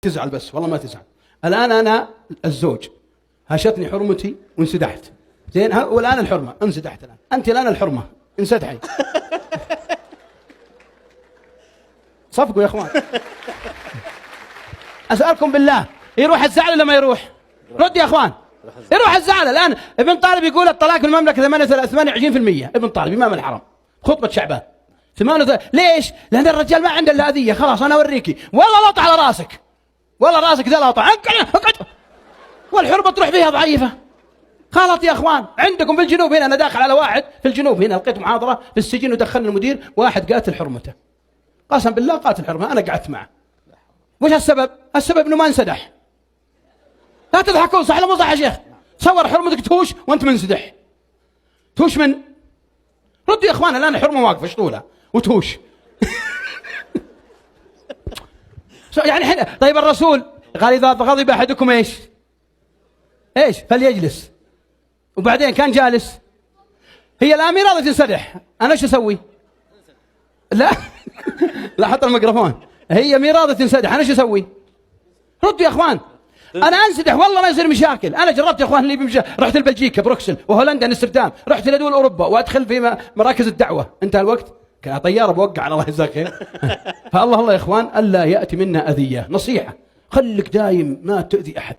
تزعل بس والله ما تزعل. الآن أنا الزوج هشتني حرمتي وانسدحت، زين، والآن الحرمة انسدحت، الآن أنت الآن الحرمة انسدحي. صفقوا يا إخوان. أسألكم بالله، يروح الزعل ولا ما يروح؟ رد يا إخوان. يروح الزعل. الآن ابن طالب يقول الطلاق في المملكة 28%. ابن طالب إمام الحرم خطبة شعبان 38. ليش؟ لأن الرجال ما عنده إلا أذية. خلاص أنا أوريكي، والله لطع على راسك، والله راسك ذا لطع، اقعد. والحرمة تروح فيها ضعيفة. غلط يا اخوان. عندكم في الجنوب هنا، انا داخل على واحد في الجنوب هنا، لقيت محاضرة في السجن ودخلني المدير، واحد قاتل حرمته، قسم بالله قاتل حرمه، انا قعدت معه. وش السبب؟ السبب انه ما انسدح. لا تضحكون، صح ولا مو صح يا شيخ؟ تصور حرمتك تهوش وانت منسدح. تهوش من؟ ردوا يا اخوان، الان الحرمه واقفه ايش طولها وتهوش. يعني حين طيب الرسول قال اذا غضب احدكم ايش فليجلس، وبعدين كان جالس. هي الاميره راضيه تنسدح، انا ايش اسوي؟ لا لا حط الميكروفون. هي مي راضيه تنسدح، انا ايش اسوي؟ ردوا يا اخوان. انا انسدح والله ما يصير مشاكل. انا جربت يا اخوان اللي رحت لبلجيكا بروكسل وهولندا امستردام، رحت لدول اوروبا وادخل في مراكز الدعوه. انتهى الوقت، كان طياره بوقع على الله يجزاك خير. فالله يا اخوان الا ياتي منا اذيه. نصيحه، خليك دايم ما تؤذي احد.